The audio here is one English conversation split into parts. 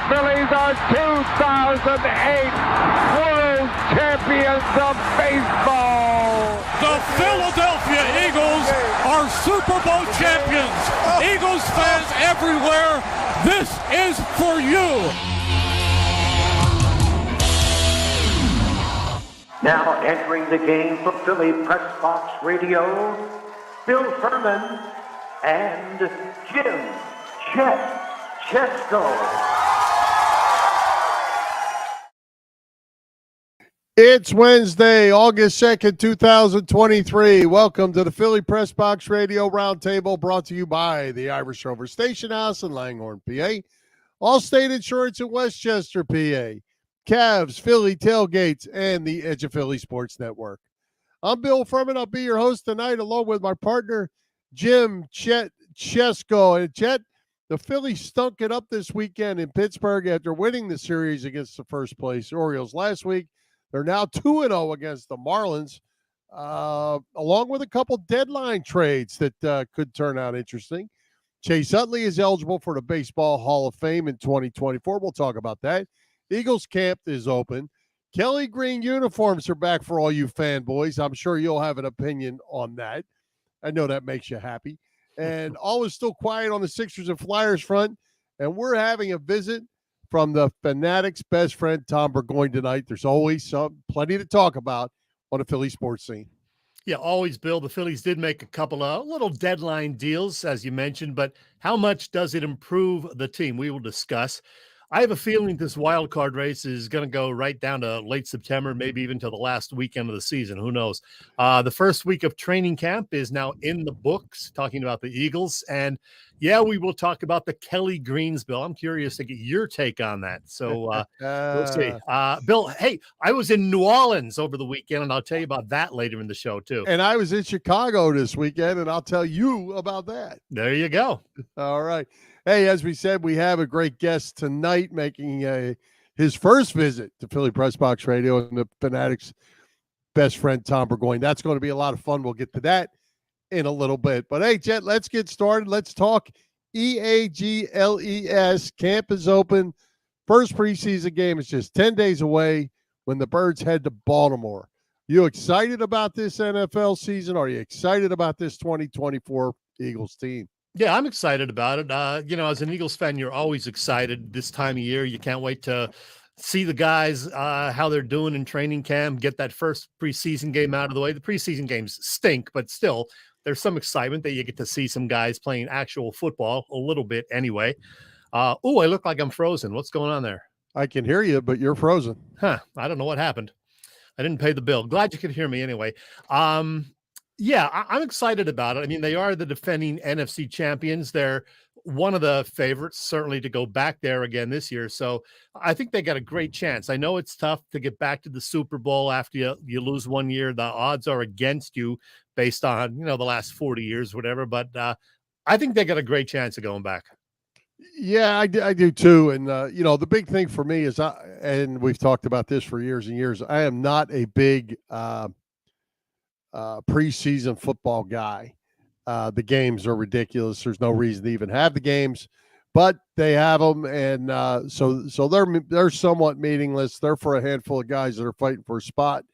Phillies are 2008 World Champions of Baseball. The Philadelphia Eagles are Super Bowl champions. Eagles fans everywhere, this is for you. Now entering the game for Philly Press Box Radio, Bill Furman and Jim Chet Chesko. It's Wednesday, August 2nd, 2023. Welcome to the Philly Press Box Radio Roundtable, brought to you by the Irish Rover Station House in Langhorne, PA. Allstate Insurance in Westchester, PA. Cavs, Philly Tailgates, and the Edge of Philly Sports Network. I'm Bill Furman. I'll be your host tonight, along with my partner, Jim Chet Chesko. And Chet, the Phillies stunk it up this weekend in Pittsburgh after winning the series against the first-place Orioles last week. They're now 2-0 against the Marlins, along with a couple deadline trades that could turn out interesting. Chase Utley is eligible for the Baseball Hall of Fame in 2024. We'll talk about that. Eagles camp is open. Kelly Green uniforms are back for all you fanboys. I'm sure you'll have an opinion on that. I know that makes you happy. And all is still quiet on the Sixers and Flyers front. And we're having a visit from the Phanatic's best friend, Tom Burgoyne, tonight. There's always plenty to talk about on the Philly sports scene. Yeah, always, Bill. The Phillies did make a couple of little deadline deals, as you mentioned, but how much does it improve the team? We will discuss. I have a feeling this wild card race is going to go right down to late September, maybe even to the last weekend of the season. Who knows? The first week of training camp is now in the books, talking about the Eagles. And, yeah, we will talk about the Kelly Greens, Bill. I'm curious to get your take on that. So we'll see. Bill, hey, I was in New Orleans over the weekend, and I'll tell you about that later in the show, too. And I was in Chicago this weekend, and I'll tell you about that. There you go. All right. Hey, as we said, we have a great guest tonight making his first visit to Philly Press Box Radio, and the Phanatic's best friend, Tom Burgoyne. That's going to be a lot of fun. We'll get to that in a little bit. But, hey, Jet, let's get started. Let's talk EAGLES. Camp is open. First preseason game is just 10 days away when the Birds head to Baltimore. You excited about this NFL season? Are you excited about this 2024 Eagles team? Yeah, I'm excited about it. As an Eagles fan, you're always excited this time of year. You can't wait to see the guys, how they're doing in training camp, get that first preseason game out of the way. The preseason games stink, but still, there's some excitement that you get to see some guys playing actual football a little bit anyway. I look like I'm frozen. What's going on there? I can hear you, but you're frozen. I don't know what happened. I didn't pay the bill. Glad you could hear me anyway. Yeah, I'm excited about it. I mean, they are the defending NFC champions. They're one of the favorites, certainly, to go back there again this year. So I think they got a great chance. I know it's tough to get back to the Super Bowl after you lose 1 year. The odds are against you based on, the last 40 years, whatever. But I think they got a great chance of going back. Yeah, I do too. And, the big thing for me is, and we've talked about this for years and years, I am not a big preseason football guy. The games are ridiculous. There's no reason to even have the games, but they have them, and so they're somewhat meaningless. They're for a handful of guys that are fighting for a spot.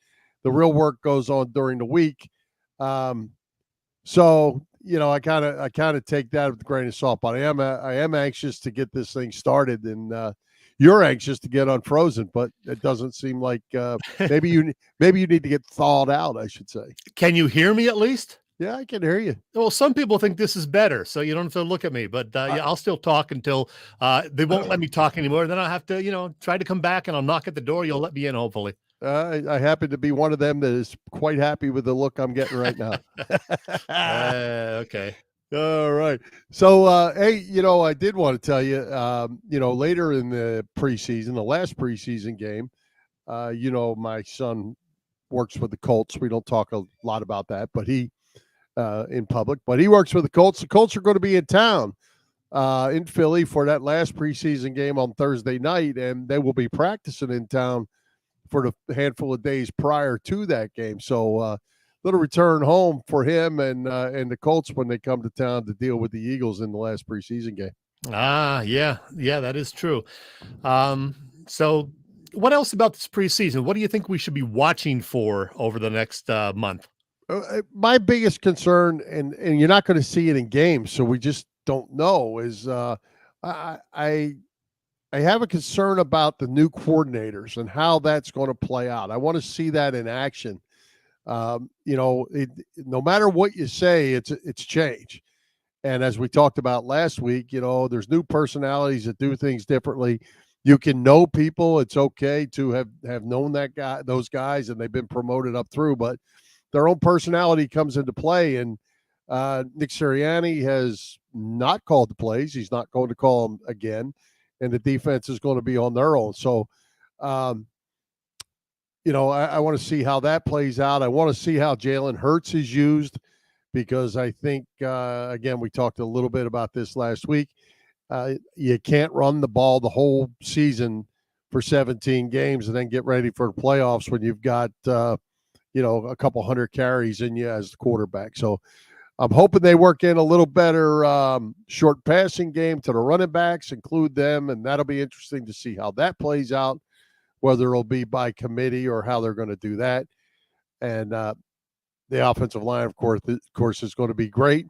The real work goes on during the week. I kind of take that with a grain of salt. But I am anxious to get this thing started, and you're anxious to get unfrozen, but it doesn't seem like maybe you need to get thawed out, I should say. Can you hear me at least? Yeah, I can hear you. Well, some people think this is better, so you don't have to look at me. But I'll still talk until they won't let me talk anymore. Then I'll have to, try to come back, and I'll knock at the door. You'll let me in, hopefully. I happen to be one of them that is quite happy with the look I'm getting right now. Okay. All right. So, hey, I did want to tell you, later in the preseason, the last preseason game, my son works with the Colts. We don't talk a lot about that, but he, in public, but he works with the Colts. The Colts are going to be in town in Philly for that last preseason game on Thursday night, and they will be practicing in town for the handful of days prior to that game. So, little return home for him and the Colts when they come to town to deal with the Eagles in the last preseason game. Yeah, that is true. So what else about this preseason? What do you think we should be watching for over the next month? My biggest concern, and you're not going to see it in games, so we just don't know, is I I I have a concern about the new coordinators and how that's going to play out. I want to see that in action. No matter what you say, it's change. And as we talked about last week, there's new personalities that do things differently. You can know people. It's okay to have known those guys, and they've been promoted up through, but their own personality comes into play. And Nick Sirianni has not called the plays. He's not going to call them again, and the defense is going to be on their own. So, um, I want to see how that plays out. I want to see how Jalen Hurts is used, because I think, again, we talked a little bit about this last week. You can't run the ball the whole season for 17 games and then get ready for the playoffs when you've got, a couple hundred carries in you as the quarterback. So I'm hoping they work in a little better short passing game to the running backs, include them, and that'll be interesting to see how that plays out, whether it'll be by committee or how they're going to do that. And the offensive line, of course, is going to be great.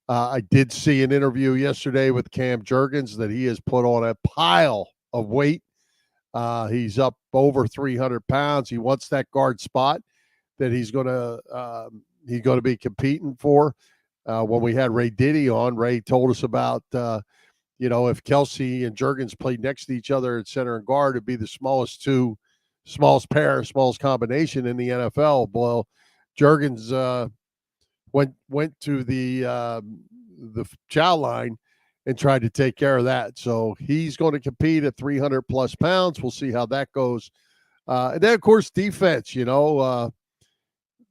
I did see an interview yesterday with Cam Jurgens that he has put on a pile of weight. He's up over 300 pounds. He wants that guard spot that he's going to be competing for. When we had Ray Diddy on, Ray told us about if Kelsey and Jurgens played next to each other at center and guard, it'd be the smallest combination in the NFL. Well, Jurgens went to the chow line and tried to take care of that. So he's going to compete at 300 plus pounds. We'll see how that goes. And then, of course, defense,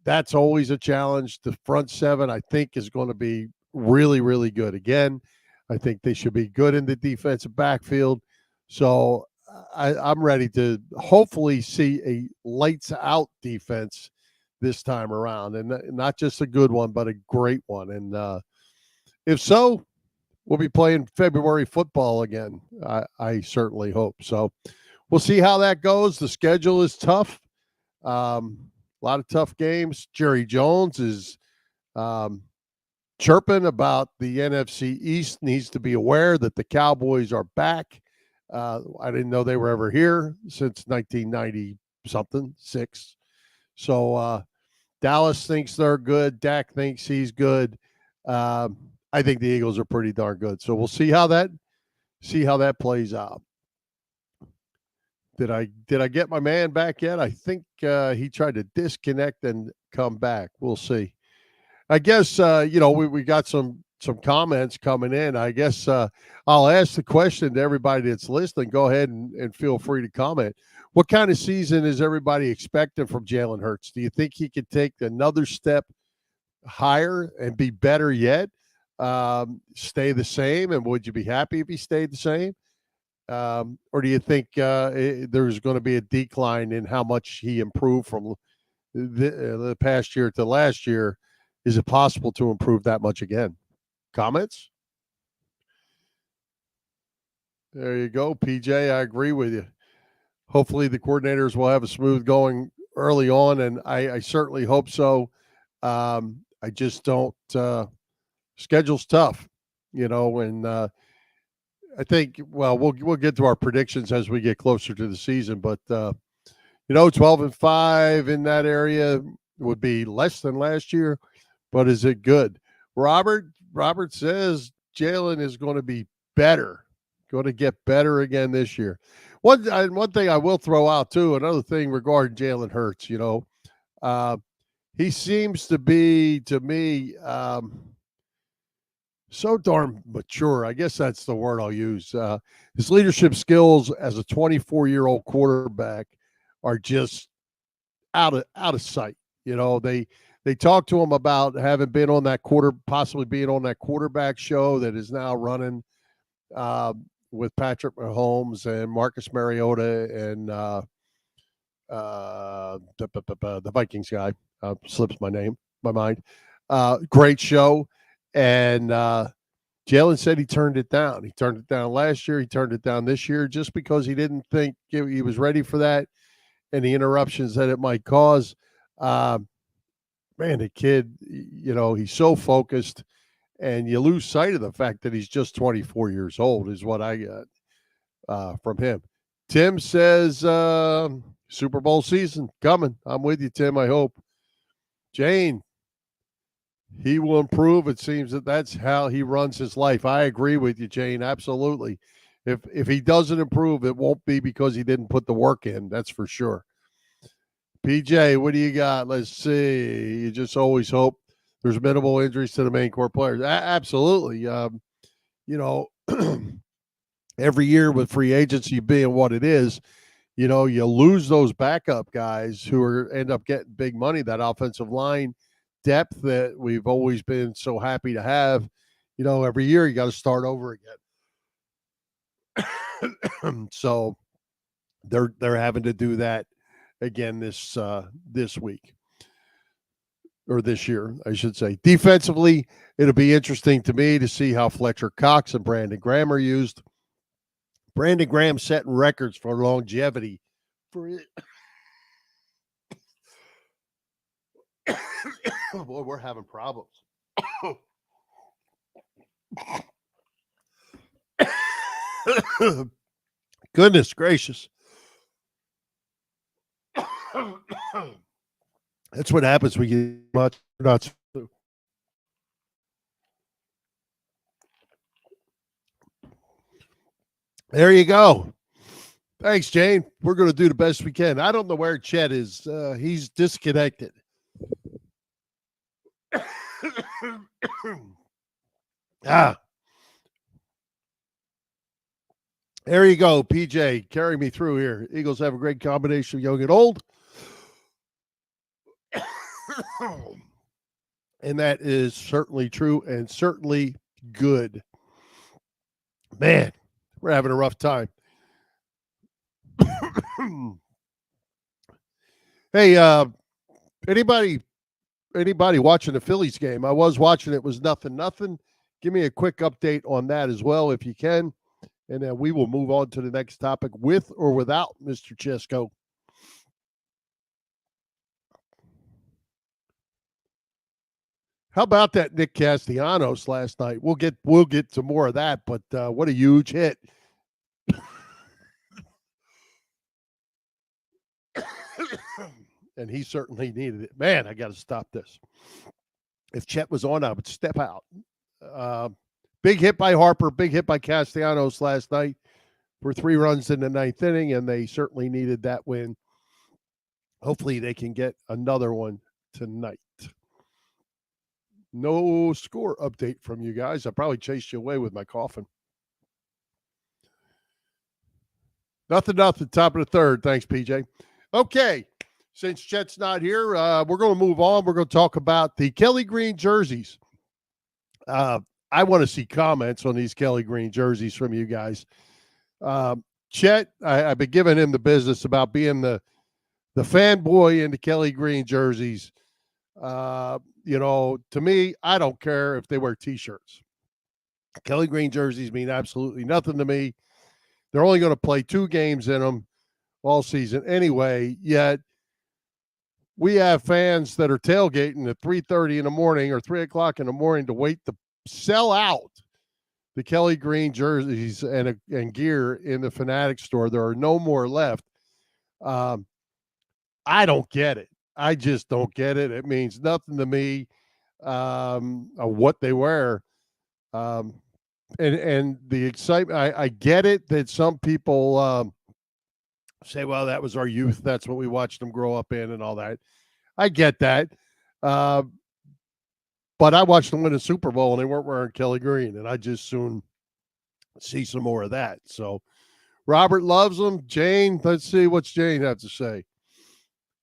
that's always a challenge. The front seven, I think, is going to be really, really good. Again, I think they should be good in the defensive backfield. So I'm ready to hopefully see a lights out defense this time around, and not just a good one, but a great one. And if so, we'll be playing February football again. I certainly hope so. We'll see how that goes. The schedule is tough. A lot of tough games. Jerry Jones is chirping about the NFC East, needs to be aware that the Cowboys are back. I didn't know they were ever here since 1990 something, 6. So Dallas thinks they're good. Dak thinks he's good. I think the Eagles are pretty darn good. So we'll see how that plays out. Did I get my man back yet? I think he tried to disconnect and come back. We'll see. I guess we got some comments coming in. I guess I'll ask the question to everybody that's listening. Go ahead and feel free to comment. What kind of season is everybody expecting from Jalen Hurts? Do you think he could take another step higher and be better yet? Stay the same? And would you be happy if he stayed the same? Or do you think there's going to be a decline in how much he improved from the past year to last year? Is it possible to improve that much again? Comments? There you go, PJ. I agree with you. Hopefully the coordinators will have a smooth going early on, and I certainly hope so. I just don't schedule's tough, and I think, well, we'll get to our predictions as we get closer to the season, but 12-5 in that area would be less than last year, but is it good? Robert says Jalen is going to be better, going to get better again this year. One thing I will throw out too, another thing regarding Jalen Hurts, he seems to be, to me, so darn mature. I guess that's the word I'll use. His leadership skills as a 24-year-old quarterback are just out of sight. They talk to him about having been on that possibly being on that quarterback show that is now running with Patrick Mahomes and Marcus Mariota and the Vikings guy. Slips my mind. Great show. And Jalen said he turned it down. He turned it down last year. He turned it down this year just because he didn't think he was ready for that and the interruptions that it might cause. Man, the kid, he's so focused, and you lose sight of the fact that he's just 24 years old is what I got from him. Tim says Super Bowl season coming. I'm with you, Tim, I hope. Jane, he will improve. It seems that that's how he runs his life. I agree with you, Jane, absolutely. If he doesn't improve, it won't be because he didn't put the work in, that's for sure. PJ, what do you got? Let's see. You just always hope there's minimal injuries to the main core players. Absolutely. Every year with free agency being what it is, you lose those backup guys who end up getting big money, that offensive line depth that we've always been so happy to have. Every year you got to start over again. So they're having to do that again this week, or this year, I should say. Defensively, it'll be interesting to me to see how Fletcher Cox and Brandon Graham are used. Brandon Graham setting records for longevity for it. Boy, we're having problems. Goodness gracious. That's what happens when you get much nuts. There you go. Thanks, Jane. We're going to do the best we can. I don't know where Chet is. He's disconnected. There you go, PJ. Carry me through here. Eagles have a great combination of young and old. And that is certainly true and certainly good. Man, we're having a rough time. Hey, anybody watching the Phillies game? I was watching. It was 0-0. Give me a quick update on that as well, if you can. And then we will move on to the next topic with or without Mr. Chesko. How about that Nick Castellanos last night? We'll get to more of that, but what a huge hit. And he certainly needed it. Man, I got to stop this. If Chet was on, I would step out. Big hit by Harper, big hit by Castellanos last night for 3 runs in the 9th inning, and they certainly needed that win. Hopefully they can get another one tonight. No score update from you guys. I probably chased you away with my coughing. 0-0, top of the 3rd. Thanks, PJ. Okay, since Chet's not here, we're going to move on. We're going to talk about the Kelly Green jerseys. I want to see comments on these Kelly Green jerseys from you guys. Chet, I've been giving him the business about being the fanboy in the Kelly Green jerseys. To me, I don't care if they wear T-shirts. Kelly Green jerseys mean absolutely nothing to me. They're only going to play 2 games in them all season anyway, yet we have fans that are tailgating at 3:30 in the morning or 3 o'clock in the morning to wait to sell out the Kelly Green jerseys and gear in the Phanatic store. There are no more left. I don't get it. I just don't get it. It means nothing to me what they wear. And the excitement, I get it that some people say, well, that was our youth. That's what we watched them grow up in and all that. I get that. But I watched them win a Super Bowl and they weren't wearing Kelly Green, and I just soon see some more of that. So Robert loves them. Jane, let's see what's Jane have to say.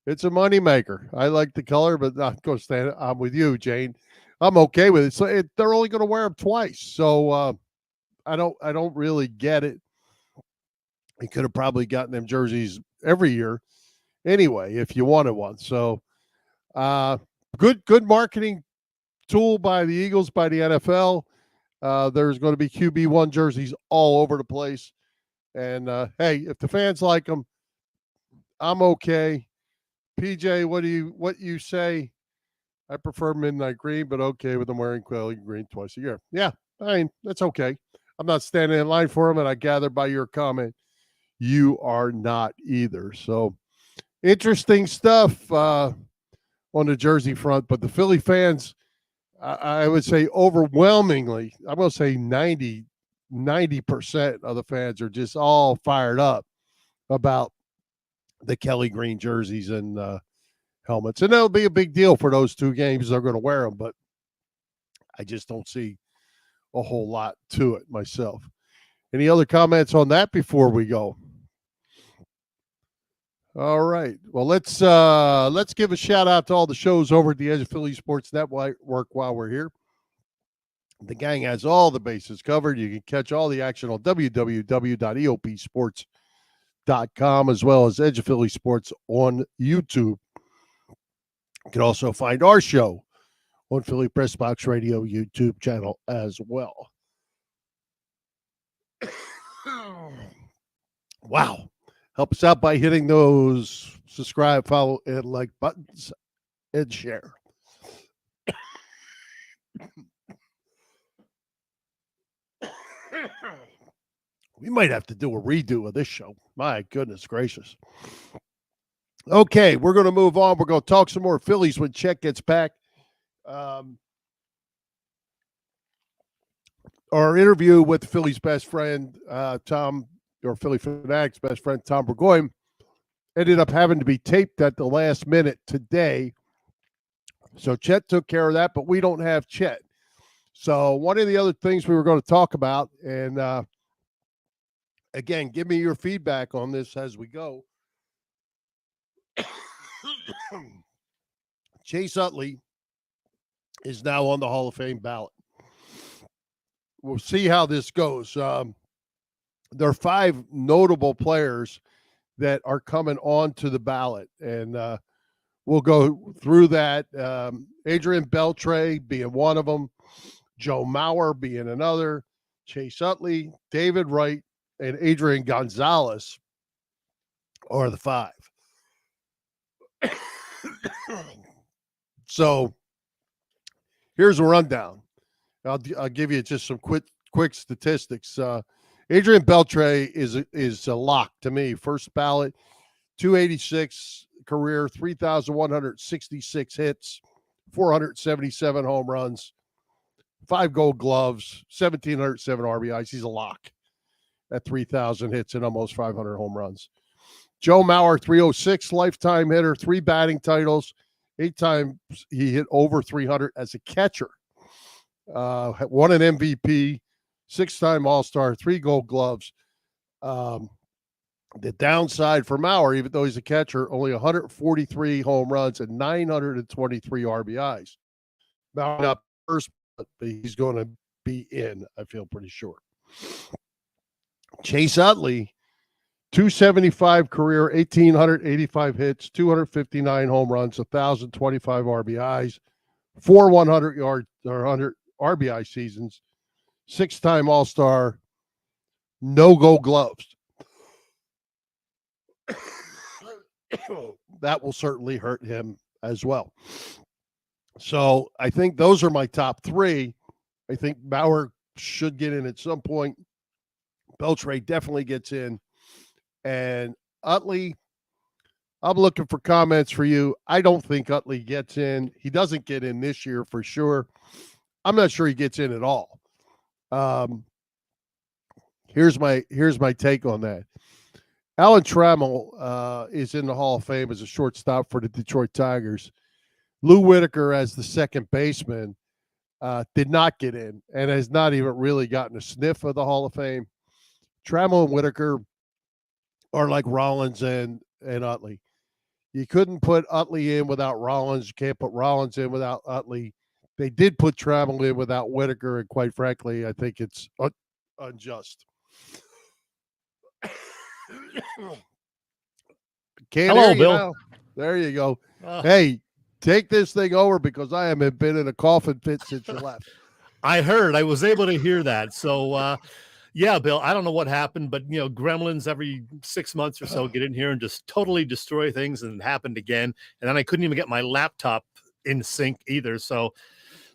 It's a moneymaker. I like the color, but I'm with you, Jane. I'm okay with it. So they're only going to wear them twice. So I don't really get it. He could have probably gotten them jerseys every year anyway, if you wanted one. So good marketing tool by the Eagles, by the NFL. There's going to be QB1 jerseys all over the place. And hey, if the fans like them, I'm okay. PJ, what you say? I prefer midnight green, but okay with them wearing Kelly green twice a year. Yeah, I mean, that's okay. I'm not standing in line for them, and I gather by your comment, you are not either. So interesting stuff on the jersey front, but the Philly fans, I would say overwhelmingly, I'm going to say 90% of the fans are just all fired up about the Kelly green jerseys and helmets. And that'll be a big deal for those 2 games. They're going to wear them, but I just don't see a whole lot to it myself. Any other comments on that before we go? All right. Well, let's give a shout out to all the shows over at the Edge of Philly Sports Network while we're here. The gang has all the bases covered. You can catch all the action on www.eopsports.com as well as Edge of Philly Sports on YouTube. You can also find our show on Philly Press Box Radio YouTube channel as well. Wow. Help us out by hitting those subscribe, follow, and like buttons and share. We might have to do a redo of this show. My goodness gracious. Okay, we're going to move on. We're going to talk some more Phillies when Chet gets back. Our interview with the Phillies' best friend, Tom, or Philly Phanatic's best friend, Tom Burgoyne, ended up having to be taped at the last minute today. So Chet took care of that, but we don't have Chet. So one of the other things we were going to talk about, and again, give me your feedback on this as we go. Chase Utley is now on the Hall of Fame ballot. We'll see how this goes. There are 5 notable players that are coming onto the ballot, and we'll go through that. Adrian Beltre being one of them, Joe Mauer being another, Chase Utley, David Wright, and Adrian Gonzalez are the 5. So here's a rundown. I'll give you just some quick statistics. Adrian Beltre is a lock to me. First ballot, 286 career, 3,166 hits, 477 home runs, 5 Gold Gloves, 1,707 RBIs. He's a lock at 3,000 hits and almost 500 home runs. Joe Mauer, 306 lifetime hitter, 3 batting titles, 8 times he hit over 300 as a catcher. Won an MVP, 6-time All-Star, 3 Gold Gloves. The downside for Mauer, even though he's a catcher, only 143 home runs and 923 RBIs. Mauer not first, but he's going to be in, I feel pretty sure. Chase Utley, 275 career, 1,885 hits, 259 home runs, 1,025 RBIs, 4 100-yard or 100 RBI seasons, 6-time All-Star, no Gold Gloves. That will certainly hurt him as well. So I think those are my top 3. I think Mauer should get in at some point. Beltre definitely gets in. And Utley, I'm looking for comments for you. I don't think Utley gets in. He doesn't get in this year for sure. I'm not sure he gets in at all. Here's my take on that. Alan Trammell is in the Hall of Fame as a shortstop for the Detroit Tigers. Lou Whitaker as the second baseman did not get in and has not even really gotten a sniff of the Hall of Fame. Trammell and Whitaker are like Rollins and Utley. You couldn't put Utley in without Rollins. You can't put Rollins in without Utley. They did put Trammell in without Whitaker, and quite frankly, I think it's unjust. Hello, Bill. Now. There you go. Hey, take this thing over because I haven't been in a coughing fit since you left. I heard. I was able to hear that. So, yeah, Bill, I don't know what happened, but, gremlins every 6 months or so get in here and just totally destroy things, and it happened again. And then I couldn't even get my laptop in sync either. So,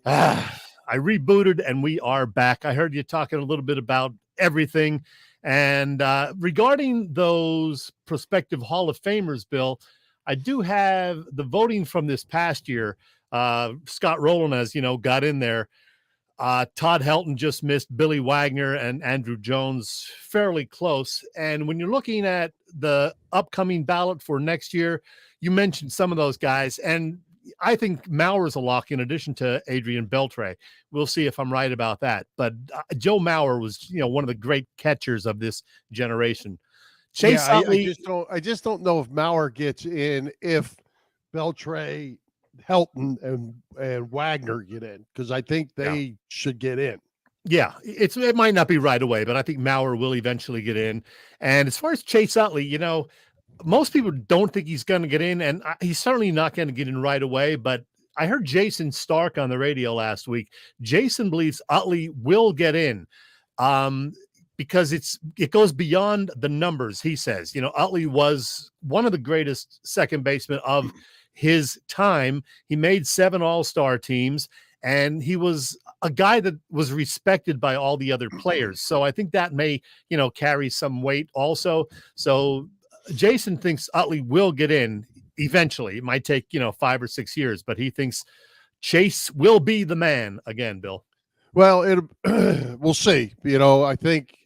I rebooted and we are back. I heard you talking a little bit about everything. And regarding those prospective Hall of Famers, Bill, I do have the voting from this past year. Scott Rowland, as you know, got in there. Todd Helton just missed. Billy Wagner and Andrew Jones fairly close. And when you're looking at the upcoming ballot for next year, you mentioned some of those guys. And I think Mauer's a lock in addition to Adrian Beltre. We'll see if I'm right about that. But Joe Mauer was, one of the great catchers of this generation. Chase Utley, I just don't know if Mauer gets in if Beltre, Helton, and Wagner get in, because I think they should get in. Yeah, it might not be right away, but I think Mauer will eventually get in. And as far as Chase Utley, most people don't think he's going to get in, and he's certainly not going to get in right away. But I heard Jason Stark on the radio last week. Jason believes Utley will get in because it goes beyond the numbers, he says. Utley was one of the greatest second basemen of his time. He made 7 all-star teams, and he was a guy that was respected by all the other players. So I think that may, carry some weight also. So Jason thinks Utley will get in eventually. It might take, 5 or 6 years, but he thinks Chase will be the man again, Bill. Well, we'll see. I think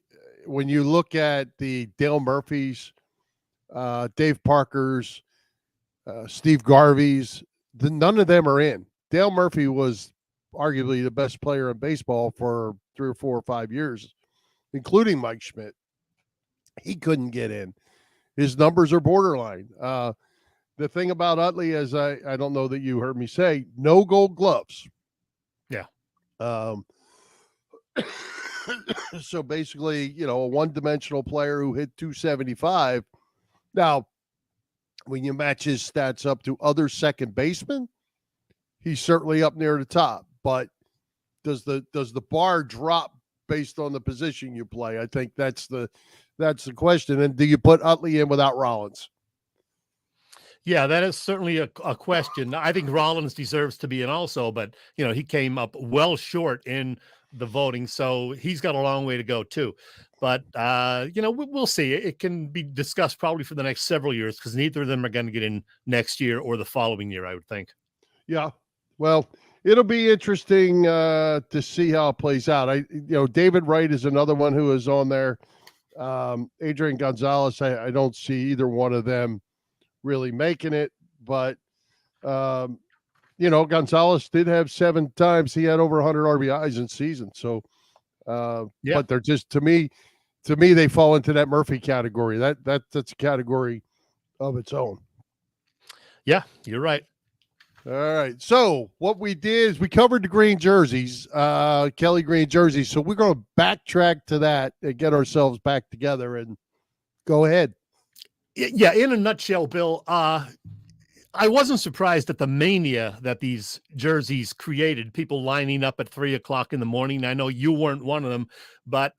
when you look at the Dale Murphys, Dave Parkers, Steve Garvey's, none of them are in. Dale Murphy was arguably the best player in baseball for 3 or 4 or 5 years, including Mike Schmidt. He couldn't get in. His numbers are borderline. The thing about Utley is, I don't know that you heard me say, no Gold Gloves. Yeah. So basically, a one-dimensional player who hit 275. Now, when you match his stats up to other second basemen, he's certainly up near the top. But does the bar drop based on the position you play? I think that's the question. And do you put Utley in without Rollins? Yeah, that is certainly a question. I think Rollins deserves to be in also, but he came up well short in the voting, so he's got a long way to go too. But we'll see. It can be discussed probably for the next several years, because neither of them are going to get in next year or the following year, I would think. Yeah. Well, it'll be interesting to see how it plays out. David Wright is another one who is on there. Adrian Gonzalez, I don't see either one of them really making it, but Gonzalez did have 7 times he had over 100 RBIs in season. So, but they're just, to me, they fall into that Murphy category. That's a category of its own. Yeah, you're right. All right. So what we did is we covered the green jerseys, Kelly green jerseys. So we're going to backtrack to that and get ourselves back together, and go ahead. Yeah. In a nutshell, Bill, I wasn't surprised at the mania that these jerseys created, people lining up at 3:00 in the morning. I know you weren't one of them, but,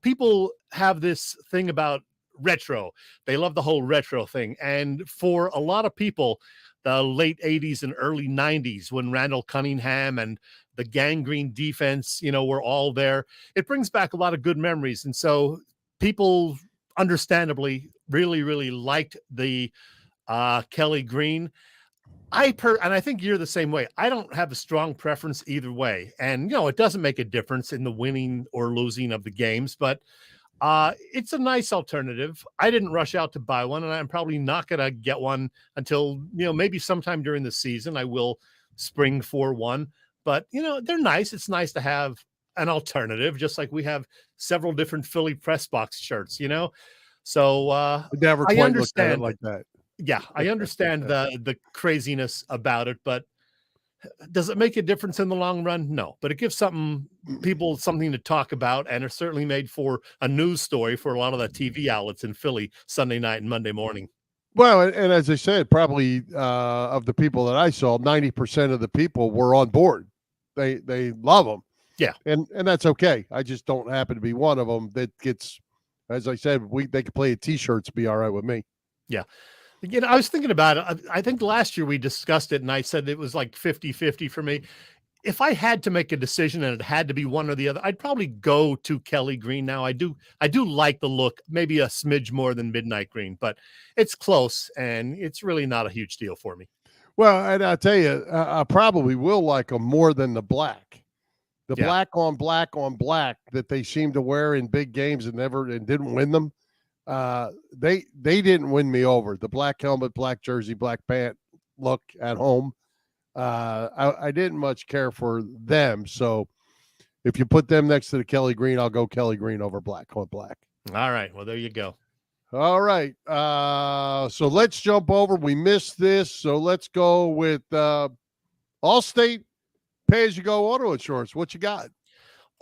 people have this thing about retro. They love the whole retro thing. And for a lot of people, the late 80s and early 90s, when Randall Cunningham and the gangrene defense, were all there, it brings back a lot of good memories. And so people understandably really, really liked the Kelly green. And I think you're the same way. I don't have a strong preference either way. And, it doesn't make a difference in the winning or losing of the games, but it's a nice alternative. I didn't rush out to buy one, and I'm probably not going to get one until, maybe sometime during the season. I will spring for one, but, they're nice. It's nice to have an alternative, just like we have several different Philly press box shirts, So I understand like that. Yeah, I understand the craziness about it, but does it make a difference in the long run? No, but it gives people something to talk about, and it's certainly made for a news story for a lot of the TV outlets in Philly Sunday night and Monday morning. Well, and as I said, probably of the people that I saw, 90% of the people were on board. they love them. Yeah. And that's okay. I just don't happen to be one of them that gets, as I said, they could play at T-shirts, be all right with me. Yeah. Again, I was thinking about it. I think last year we discussed it and I said it was like 50-50 for me. If I had to make a decision and it had to be one or the other, I'd probably go to Kelly Green now. I do like the look, maybe a smidge more than Midnight Green, but it's close and it's really not a huge deal for me. Well, and I'll tell you, I probably will like them more than the black. The black on black on black that they seem to wear in big games and didn't win them. They didn't win me over. The black helmet, black jersey, black pant look at home. I didn't much care for them. So if you put them next to the Kelly Green, I'll go Kelly Green over black on black. All right. Well, there you go. All right. So let's jump over. We missed this. So let's go with Allstate pay-as-you-go auto insurance. What you got?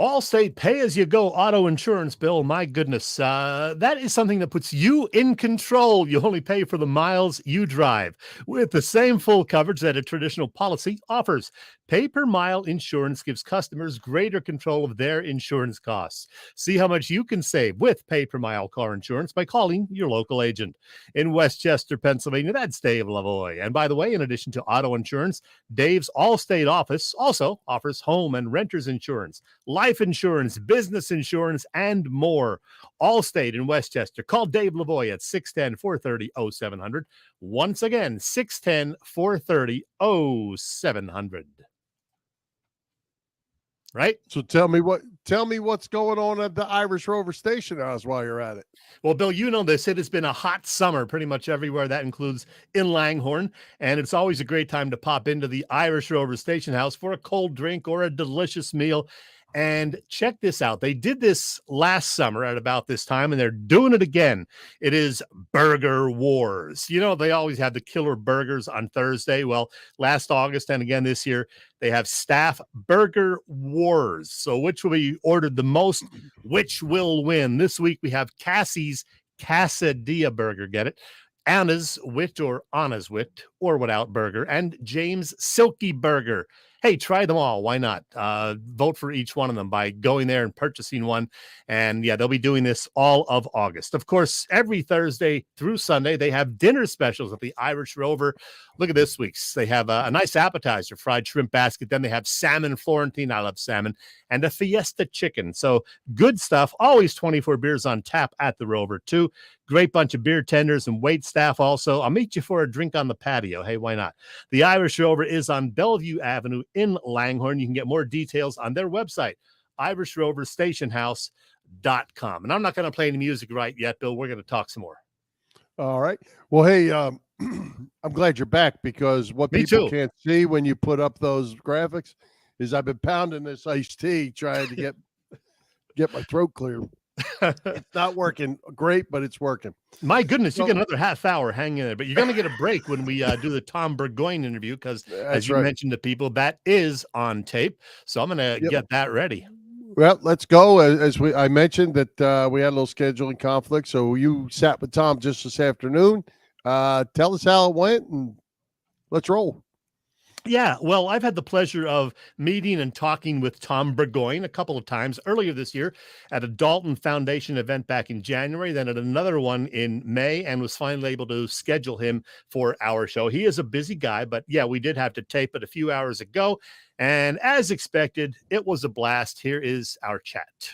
Allstate pay-as-you-go auto insurance, Bill. My goodness, that is something that puts you in control. You only pay for the miles you drive with the same full coverage that a traditional policy offers. Pay-per-mile insurance gives customers greater control of their insurance costs. See how much you can save with pay-per-mile car insurance by calling your local agent. In Westchester, Pennsylvania, that's Dave Lavoie. And by the way, in addition to auto insurance, Dave's Allstate office also offers home and renter's insurance, life insurance, business insurance, and more. Allstate in Westchester. Call Dave Lavoie at 610-430-0700. Once again, 610-430-0700. Right? So tell me what's going on at the Irish Rover Station House while you're at it. Well, Bill, you know this. It has been a hot summer pretty much everywhere. That includes in Langhorne. And it's always a great time to pop into the Irish Rover Station House for a cold drink or a delicious meal. And check this out. They did this last summer at about this time, and they're doing it again. It is Burger Wars. You know, they always have the killer burgers on Thursday. Well, last August and again this year, they have staff Burger Wars. So which will be ordered the most? Which will win? This week we have Cassie's Quesadilla Burger. Get it? Anna's Wit or Anna's Wit or Without Burger, and James Silky Burger. Hey, try them all. Why not? Vote for each one of them by going there and purchasing one. And yeah, they'll be doing this all of August. Of course, every Thursday through Sunday, they have dinner specials at the Irish Rover. Look at this week's. They have a nice appetizer, fried shrimp basket. Then they have salmon Florentine. I love salmon. And a fiesta chicken. So good stuff. Always 24 beers on tap at the Rover, too. Great bunch of beer tenders and wait staff also. I'll meet you for a drink on the patio. Hey, why not? The Irish Rover is on Bellevue Avenue in Langhorne. You can get more details on their website, IrishRoverStationHouse.com. And I'm not going to play any music right yet, Bill. We're going to talk some more. All right. Well, hey, I'm glad you're back because what people can't see when you put up those graphics is I've been pounding this iced tea trying to get my throat clear. It's not working great, but it's working. My goodness, you get another half hour hanging there, but you're going to get a break when we do the Tom Burgoyne interview because, as you mentioned to people, that is on tape. So I'm going to get that ready. Well, let's go. As I mentioned that we had a little scheduling conflict, so you sat with Tom just this afternoon. Tell us how it went, and let's roll. Yeah, well, I've had the pleasure of meeting and talking with Tom Burgoyne a couple of times earlier this year at a Dalton Foundation event back in January, then at another one in May, and was finally able to schedule him for our show. He is a busy guy, but yeah, we did have to tape it a few hours ago. And as expected, it was a blast. Here is our chat.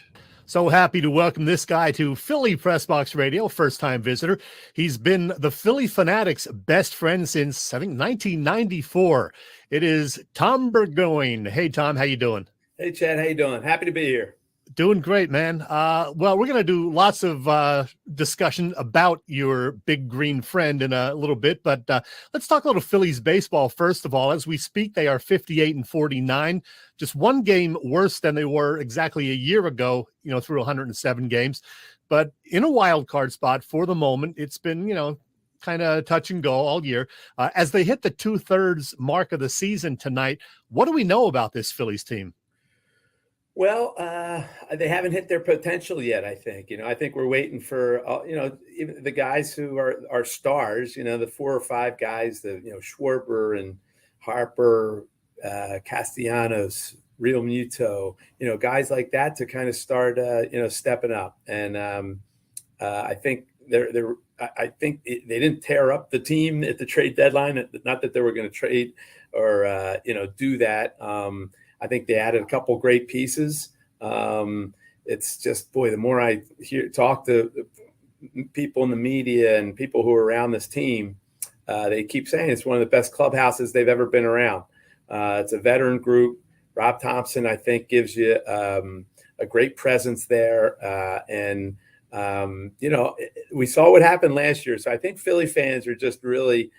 So happy to welcome this guy to Philly Press Box Radio, first-time visitor. He's been the Philly Phanatic's best friend since, I think, 1994. It is Tom Burgoyne. Hey, Tom, how you doing? Hey, Chet, how you doing? Happy to be here. Doing great, man. Well, we're going to do lots of discussion about your big green friend in a little bit, but let's talk a little Phillies baseball first of all. As we speak, they are 58-49, just one game worse than they were exactly a year ago, through 107 games. But in a wild card spot for the moment, it's been, kind of touch and go all year. As they hit the 2/3 mark of the season tonight, what do we know about this Phillies team? Well, they haven't hit their potential yet, I think. I think we're waiting for, even the guys who are stars, the 4 or 5 guys, Schwarber and Harper, Castellanos, Real Muto, guys like that to kind of start, stepping up. And I think I think they didn't tear up the team at the trade deadline. Not that they were going to trade or do that. I think they added a couple great pieces. It's just, boy, the more I talk to people in the media and people who are around this team, they keep saying it's one of the best clubhouses they've ever been around. It's a veteran group. Rob Thompson, I think, gives you a great presence there. And we saw what happened last year. So I think Philly fans are just really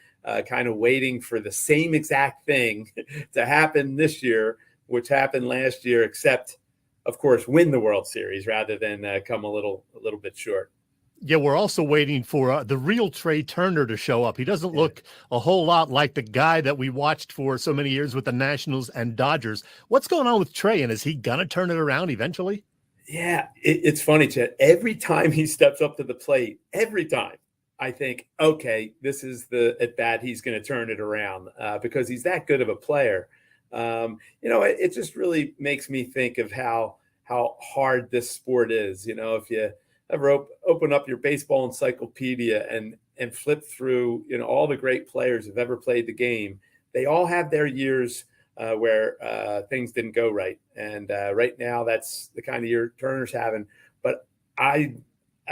kind of waiting for the same exact thing to happen this year, which happened last year, except, of course, win the World Series rather than come a little bit short. Yeah, we're also waiting for the real Trey Turner to show up. He doesn't look a whole lot like the guy that we watched for so many years with the Nationals and Dodgers. What's going on with Trey, and is he going to turn it around eventually? Yeah, it's funny, Chet. Every time he steps up to the plate, every time, I think, okay, this is the at-bat he's going to turn it around because he's that good of a player. It just really makes me think of how hard this sport is. If you ever open up your baseball encyclopedia and flip through, all the great players who've ever played the game, they all have their years where things didn't go right. And right now, that's the kind of year Turner's having. But I'd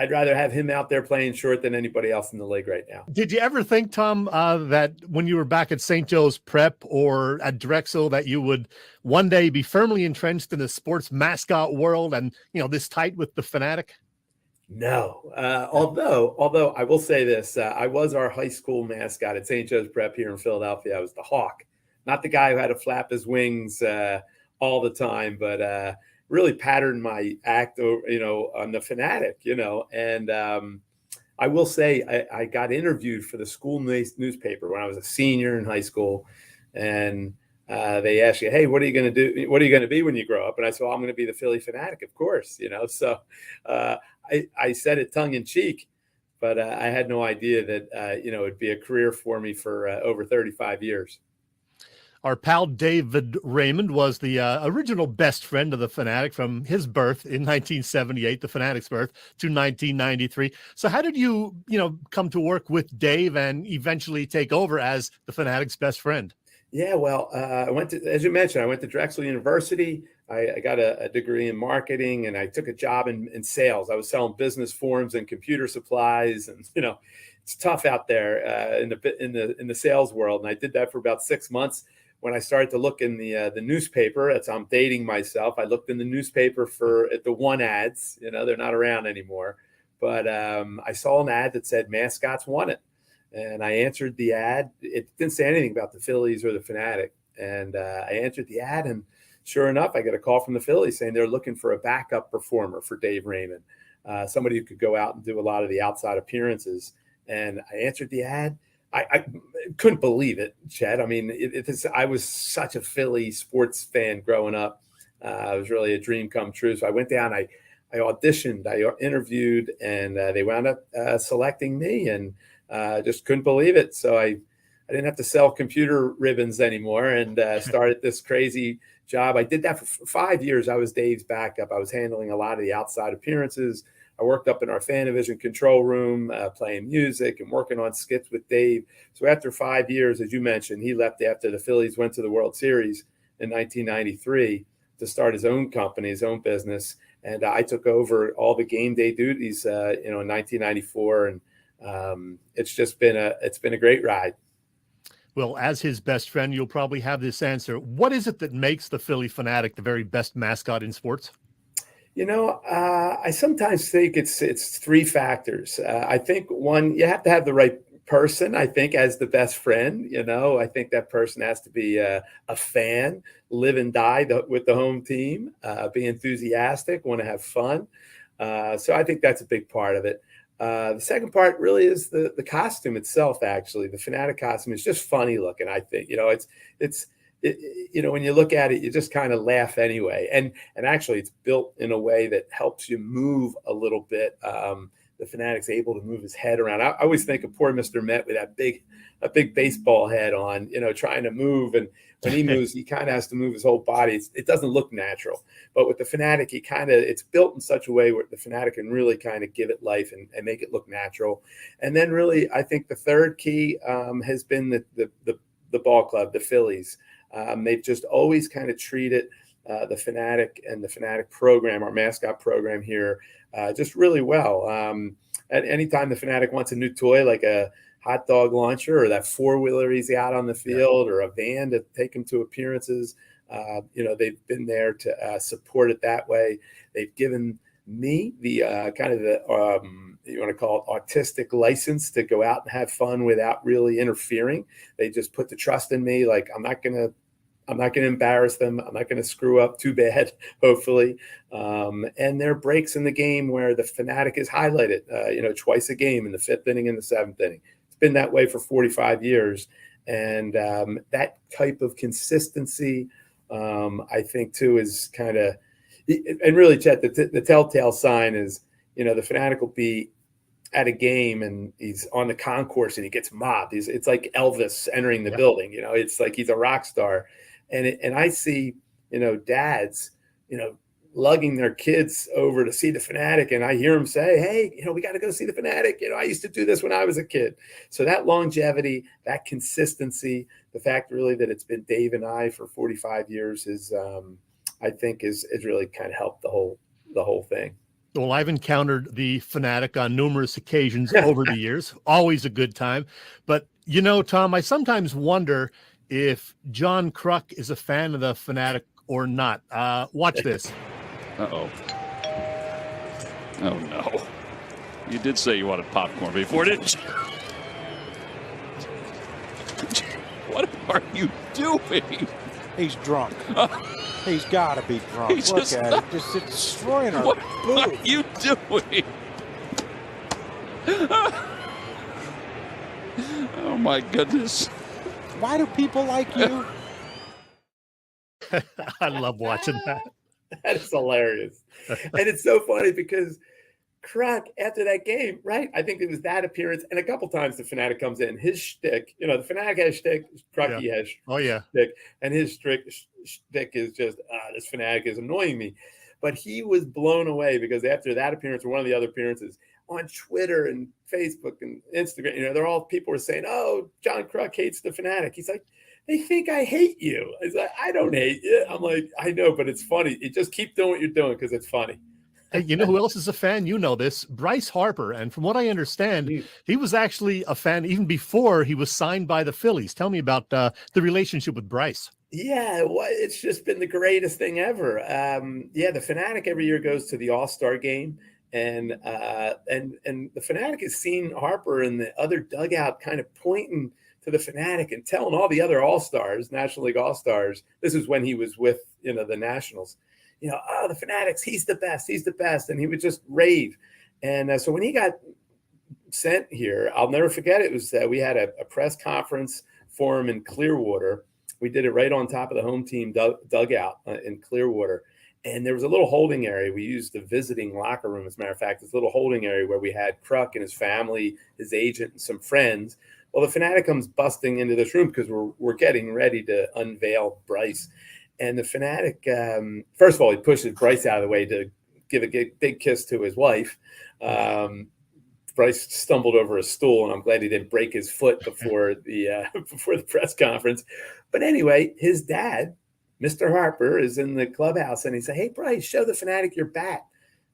rather have him out there playing short than anybody else in the league right now. Did you ever think, Tom, that when you were back at St. Joe's Prep or at Drexel, that you would one day be firmly entrenched in the sports mascot world and, this tight with the Phanatic? No, although I will say this, I was our high school mascot at St. Joe's Prep here in Philadelphia. I was the Hawk, not the guy who had to flap his wings all the time, but really patterned my act, on the Phanatic, and I will say I got interviewed for the school newspaper when I was a senior in high school, and they asked you, hey, what are you going to do? What are you going to be when you grow up? And I said, well, I'm going to be the Philly Phanatic, of course, so I said it tongue in cheek, but I had no idea that, it'd be a career for me for over 35 years. Our pal David Raymond was the original best friend of the Phanatic from his birth in 1978, the Phanatic's birth, to 1993. So how did you, come to work with Dave and eventually take over as the Phanatic's best friend? Yeah, well, as you mentioned, I went to Drexel University. I got a degree in marketing, and I took a job in sales. I was selling business forms and computer supplies, and it's tough out there in the sales world. And I did that for about 6 months. When I started to look in the newspaper, I'm dating myself. I looked in the newspaper at the one ads. They're not around anymore, but I saw an ad that said mascots won it. And I answered the ad. It didn't say anything about the Phillies or the Phanatic. And I answered the ad, and sure enough, I got a call from the Phillies saying they're looking for a backup performer for Dave Raymond, somebody who could go out and do a lot of the outside appearances. And I answered the ad. I couldn't believe it, Chet. I mean, I was such a Philly sports fan growing up. It was really a dream come true. So I went down, I auditioned, I interviewed, and they wound up selecting me, and just couldn't believe it. So I didn't have to sell computer ribbons anymore, and started this crazy job. I did that for 5 years. I was Dave's backup. I was handling a lot of the outside appearances. I worked up in our Fanavision control room, playing music and working on skits with Dave. So after 5 years, as you mentioned, he left after the Phillies went to the World Series in 1993 to start his own company, his own business. And I took over all the game day duties, in 1994. And it's been a great ride. Well, as his best friend, you'll probably have this answer. What is it that makes the Philly Phanatic the very best mascot in sports? I sometimes think it's three factors. I think one, you have to have the right person, I think, as the best friend. I think that person has to be a fan, live and die with the home team, be enthusiastic, want to have fun. So I think that's a big part of it. The second part really is the costume itself. Actually, the Phanatic costume is just funny looking. I think, when you look at it, you just kind of laugh anyway. And actually, it's built in a way that helps you move a little bit. The Phanatic's able to move his head around. I always think of poor Mr. Met with that big a big baseball head on, trying to move. And when he moves, he kind of has to move his whole body. It doesn't look natural. But with the Phanatic, it's built in such a way where the Phanatic can really kind of give it life and make it look natural. And then really, I think the third key has been the ball club, the Phillies. They've just always kind of treated the Phanatic and the Phanatic program, our mascot program here, just really well. At any time the Phanatic wants a new toy, like a hot dog launcher or that 4-wheeler he's out on the field, or a van to take him to appearances, they've been there to support it that way. They've given me the you want to call it artistic license to go out and have fun without really interfering. They just put the trust in me. Like, I'm not going to embarrass them. I'm not going to screw up too bad, hopefully. And there are breaks in the game where the Phanatic is highlighted, twice a game, in the 5th inning and the 7th inning. It's been that way for 45 years. And that type of consistency, I think, too, is kind of – and really, Chet, the telltale sign is, the Phanatic will be at a game and he's on the concourse and he gets mobbed. It's like Elvis entering the building. It's like he's a rock star. And I see, dads, lugging their kids over to see the Phanatic, and I hear them say, "Hey, we got to go see the Phanatic. I used to do this when I was a kid." So that longevity, that consistency, the fact really that it's been Dave and I for 45 years is, I think, is really kind of helped the whole thing. Well, I've encountered the Phanatic on numerous occasions over the years. Always a good time. But, Tom, I sometimes wonder if John Kruk is a fan of the Phanatic or not. Watch this. Uh-oh. Oh, no. You did say you wanted popcorn before, didn't you? What are you doing? He's drunk. He's got to be drunk. Look at it. Just destroying our What booth. are you doing? Oh, my goodness. Why do people like you? I love watching that. That is hilarious. And it's so funny because Kruk, after that game, right? I think it was that appearance, and a couple times the Phanatic comes in. His shtick, the Phanatic has shtick, Krucky has shtick, and his shtick is just, this Phanatic is annoying me. But he was blown away because after that appearance, or one of the other appearances, on Twitter and Facebook and Instagram, they're all, people were saying, "Oh, John Kruk hates the Phanatic." He's like, "They think I hate you." He's like, "I don't hate you." I'm like, "I know, but it's funny. You just keep doing what you're doing because it's funny." Hey, you know who else is a fan? You know this, Bryce Harper. And from what I understand, he was actually a fan even before he was signed by the Phillies. Tell me about the relationship with Bryce. Yeah, well, it's just been the greatest thing ever. The Phanatic every year goes to the All-Star game. And the Phanatic has seen Harper in the other dugout kind of pointing to the Phanatic and telling all the other All-Stars, National League All-Stars, this is when he was with, the Nationals, "Oh, the Phanatic's, he's the best. And he would just rave. And so when he got sent here, I'll never forget it. Was we had a press conference for him in Clearwater. We did it right on top of the home team dugout in Clearwater. And there was a little holding area. We used the visiting locker room, as a matter of fact, this little holding area where we had Kruk and his family, his agent, and some friends. Well, the Phanatic comes busting into this room because we're getting ready to unveil Bryce. And the Phanatic, first of all, he pushes Bryce out of the way to give a big kiss to his wife. Bryce stumbled over a stool, and I'm glad he didn't break his foot before the press conference. But anyway, his dad, Mr. Harper, is in the clubhouse, and he said, "Hey, Bryce, show the Phanatic your bat."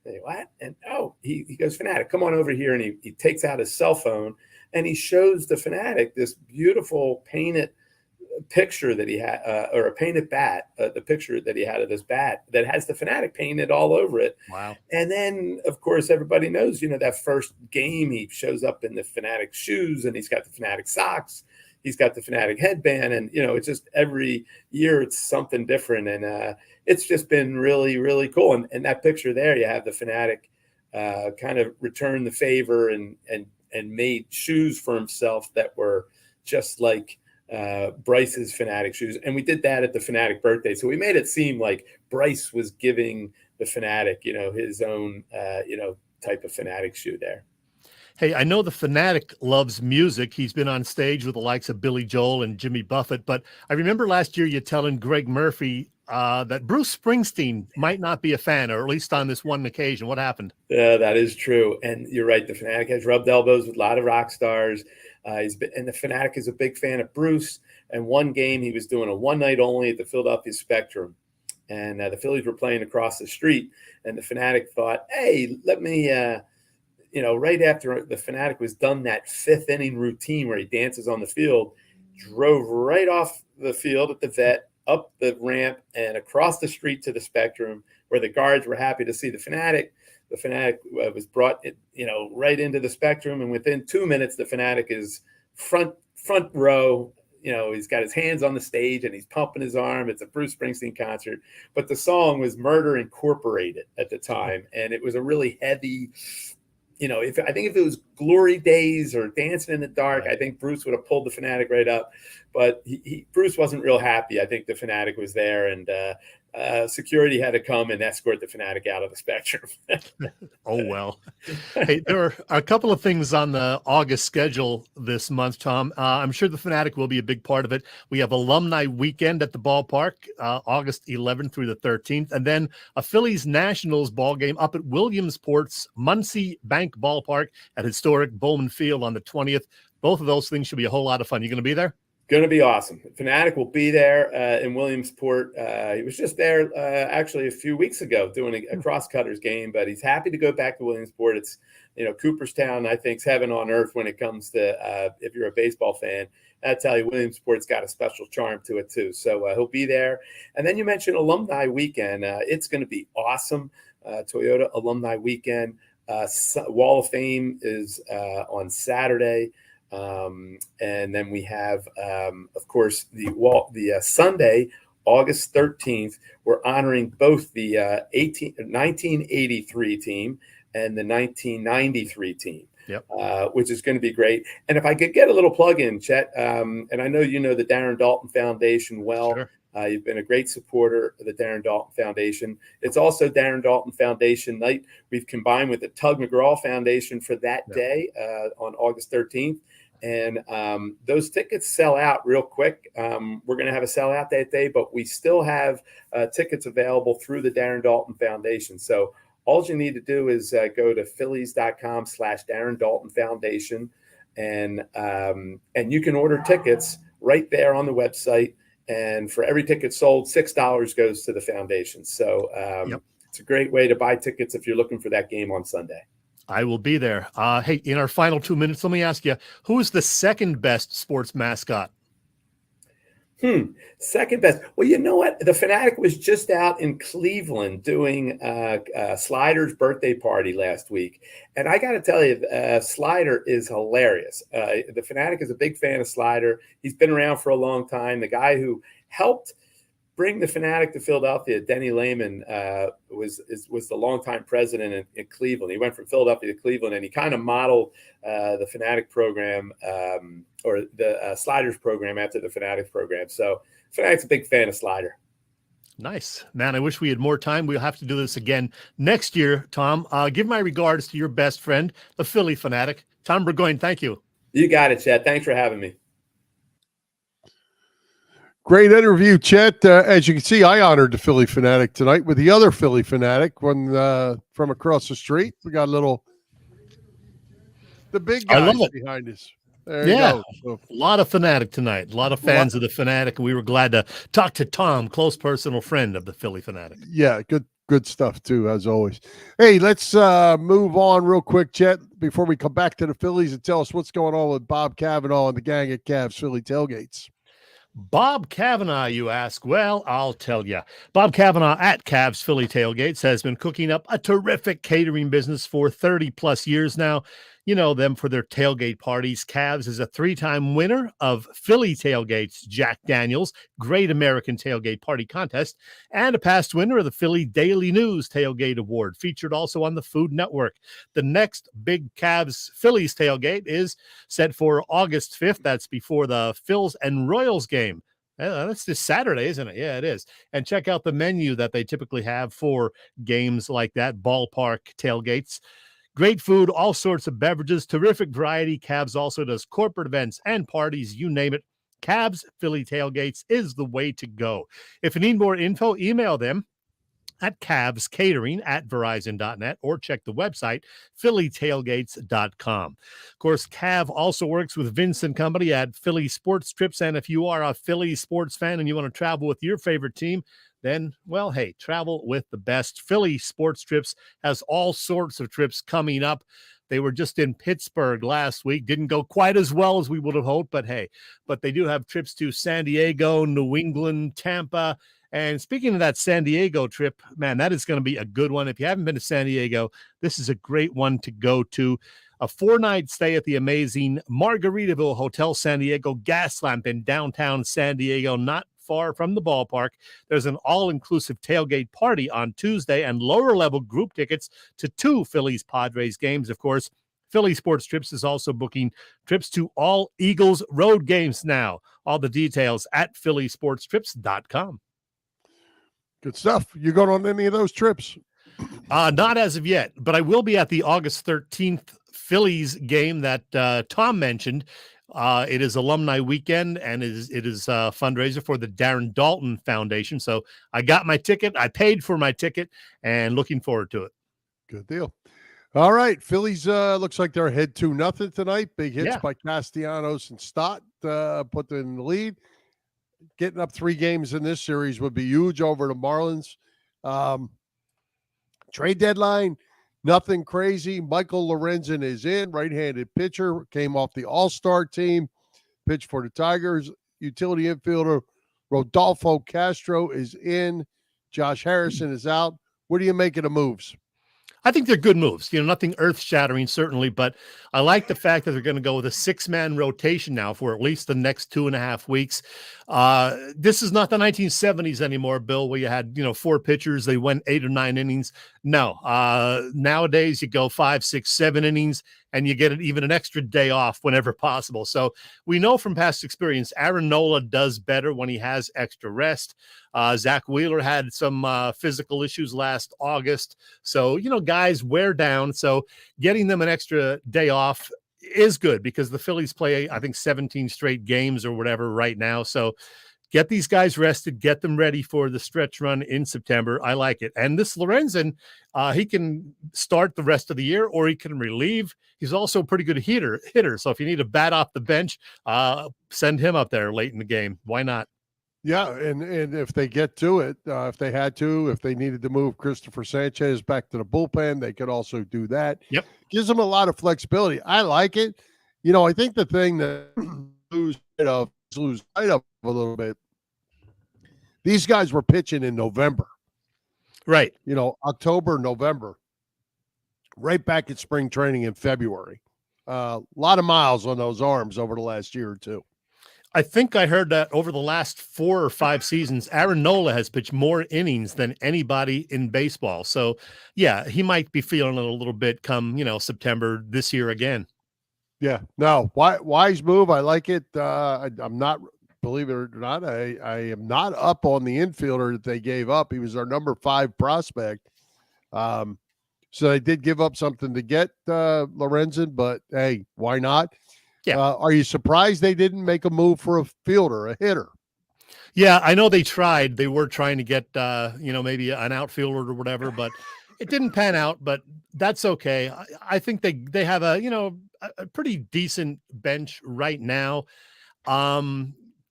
I say, "What?" And he goes, "Phanatic, come on over here." And he takes out his cell phone and he shows the Phanatic this beautiful painted picture that he had, or a painted bat, the picture that he had of this bat that has the Phanatic painted all over it. Wow. And then, of course, everybody knows, that first game he shows up in the Phanatic shoes, and he's got the Phanatic socks. He's got the Phanatic headband, and, it's just every year it's something different. And it's just been really, really cool. And that picture there, you have the Phanatic kind of return the favor and made shoes for himself that were just like Bryce's Phanatic shoes. And we did that at the Phanatic birthday. So we made it seem like Bryce was giving the Phanatic, his own, type of Phanatic shoe there. Hey, I know the Fanatic loves music. He's been on stage with the likes of Billy Joel and Jimmy Buffett, but I remember last year you telling Greg Murphy that Bruce Springsteen might not be a fan, or at least on this one occasion. What happened? Yeah, that is true. And you're right. The Fanatic has rubbed elbows with a lot of rock stars. And the Fanatic is a big fan of Bruce. And one game, he was doing a one night only at the Philadelphia Spectrum. And the Phillies were playing across the street. And the Fanatic thought, hey, let me, right after the Fanatic was done that fifth inning routine where he dances on the field, drove right off the field at the vet, up the ramp, and across the street to the Spectrum, where the guards were happy to see the Fanatic. The Fanatic was brought, right into the Spectrum, and within 2 minutes, the Fanatic is front row. He's got his hands on the stage and he's pumping his arm. It's a Bruce Springsteen concert, but the song was Murder Incorporated at the time, and it was a really heavy. If it was Glory Days or Dancing in the Dark, I think Bruce would have pulled the Fanatic right up. But Bruce wasn't real happy. I think the Fanatic was there, and security had to come and escort the Fanatic out of the Spectrum. Oh, well. Hey, there are a couple of things on the August schedule this month, Tom. I'm sure the Fanatic will be a big part of it. We have Alumni Weekend at the ballpark, August 11th through the 13th, and then a Phillies Nationals ball game up at Williamsport's Muncie Bank Ballpark at historic Bowman Field on the 20th. Both of those things should be a whole lot of fun. You going to be there? Going to be awesome. Fanatic will be there in Williamsport. He was just there actually a few weeks ago doing a crosscutters game, but he's happy to go back to Williamsport. It's, Cooperstown, I think, is heaven on earth when it comes to if you're a baseball fan. I tell you, Williamsport's got a special charm to it too. So he'll be there. And then you mentioned Alumni Weekend. It's going to be awesome. Toyota Alumni Weekend. Wall of Fame is on Saturday. And then we have, of course, the Sunday, August 13th, we're honoring both the 1983 team and the 1993 team, which is going to be great. And if I could get a little plug in, Chet, and I know you know the Darren Dalton Foundation well. Sure. You've been a great supporter of the Darren Dalton Foundation. It's also Darren Dalton Foundation night. We've combined with the Tug McGraw Foundation for that day on August 13th. And those tickets sell out real quick. We're going to have a sellout that day, but we still have tickets available through the Darren Dalton Foundation. So all you need to do is go to phillies.com/Darren Dalton Foundation, and you can order tickets right there on the website. And for every ticket sold, $6 goes to the foundation. So it's a great way to buy tickets if you're looking for that game on Sunday. I will be there. Hey, in our final 2 minutes, let me ask you, who is the second best sports mascot? Second best. Well, you know what? The Fanatic was just out in Cleveland doing Slider's birthday party last week. And I got to tell you, Slider is hilarious. The Fanatic is a big fan of Slider. He's been around for a long time. The guy who helped bring the Fanatic to Philadelphia, Denny Lehman, was the longtime president in Cleveland. He went from Philadelphia to Cleveland, and he kind of modeled the Fanatic program or the Sliders program after the Fanatic program. So Fanatic's a big fan of Slider. Nice. Man, I wish we had more time. We'll have to do this again next year, Tom. Give my regards to your best friend, the Philly Phanatic, Tom Burgoyne. Thank you. You got it, Chet. Thanks for having me. Great interview, Chet. As you can see, I honored the Philly Phanatic tonight with the other Philly Phanatic from across the street. We got the big guys behind us. There you go. So, a lot of Phanatic tonight. A lot of fans of the Phanatic, and we were glad to talk to Tom, close personal friend of the Philly Phanatic. Yeah, good stuff too, as always. Hey, let's move on real quick, Chet, before we come back to the Phillies and tell us what's going on with Bob Cavanaugh and the gang at Cavs Philly Tailgates. Bob Cavanaugh, you ask? Well, I'll tell you. Bob Cavanaugh at Cavs Philly Tailgates has been cooking up a terrific catering business for 30-plus years now. You know them for their tailgate parties. Cavs is a 3-time winner of Philly Tailgates Jack Daniels Great American Tailgate Party Contest, and a past winner of the Philly Daily News Tailgate Award, featured also on the Food Network. The next big Cavs Phillies tailgate is set for August 5th. That's before the Phils and Royals game. That's this Saturday, isn't it? Yeah, it is. And check out the menu that they typically have for games like that, ballpark tailgates. Great food, all sorts of beverages, terrific variety. Cavs also does corporate events and parties, you name it. Cavs Philly Tailgates is the way to go. If you need more info, email them at cavscatering@verizon.net or check the website, phillytailgates.com. Of course, Cav also works with Vince and Company at Philly Sports Trips, and if you are a Philly sports fan and you want to travel with your favorite team, then, well, hey, travel with the best. Philly Sports Trips has all sorts of trips coming up. They were just in Pittsburgh last week. Didn't go quite as well as we would have hoped, but hey, but they do have trips to San Diego, New England, Tampa. And speaking of that San Diego trip, man, that is going to be a good one. If you haven't been to San Diego, this is a great one to go to. A 4-night stay at the amazing Margaritaville Hotel San Diego Gaslamp in downtown San Diego, not far from the ballpark. There's an all-inclusive tailgate party on Tuesday and lower-level group tickets to 2 Phillies-Padres games. Of course, Philly Sports Trips is also booking trips to all Eagles road games now. All the details at phillysportstrips.com. Good stuff. You going on any of those trips? Not as of yet, but I will be at the August 13th Phillies game that Tom mentioned. It is alumni weekend, and it is a fundraiser for the Darren Dalton Foundation. So I got my ticket. I paid for my ticket, and looking forward to it. Good deal. All right. Phillies looks like they're ahead 2-0 tonight. Big hits by Castellanos and Stott put them in the lead. Getting up 3 games in this series would be huge over the Marlins. Trade deadline, nothing crazy. Michael Lorenzen is in, right-handed pitcher, came off the All-Star team, pitched for the Tigers. Utility infielder Rodolfo Castro is in. Josh Harrison is out. What do you make of the moves? I think they're good moves. Nothing earth-shattering, certainly, but I like the fact that they're going to go with a 6-man rotation now for at least the next 2.5 weeks. This is not the 1970s anymore, Bill, where you had, 4 pitchers. They went 8 or 9 innings. No. Nowadays, you go 5, 6, 7 innings, and you get even an extra day off whenever possible. So we know from past experience, Aaron Nola does better when he has extra rest. Zach Wheeler had some physical issues last August. So, guys wear down. So getting them an extra day off is good because the Phillies play, I think, 17 straight games or whatever right now. So get these guys rested, get them ready for the stretch run in September. I like it. And this Lorenzen, he can start the rest of the year or he can relieve. He's also a pretty good hitter. So if you need a bat off the bench, send him up there late in the game. Why not? Yeah, and if they get to it, if they needed to move Christopher Sanchez back to the bullpen, they could also do that. Yep. Gives them a lot of flexibility. I like it. I think the thing that lose sight of a little bit, these guys were pitching in November. Right. October, November, right back at spring training in February. A lot of miles on those arms over the last year or two. I think I heard that over the last 4 or 5 seasons, Aaron Nola has pitched more innings than anybody in baseball. So, yeah, he might be feeling it a little bit come, September this year again. Yeah, no, wise move. I like it. I'm not, believe it or not, I am not up on the infielder that they gave up. He was our number 5 prospect. So they did give up something to get Lorenzen, but hey, why not? Yeah. Are you surprised they didn't make a move for a fielder, a hitter? Yeah, I know they tried. They were trying to get, maybe an outfielder or whatever, but it didn't pan out. But that's okay. I think they have a pretty decent bench right now.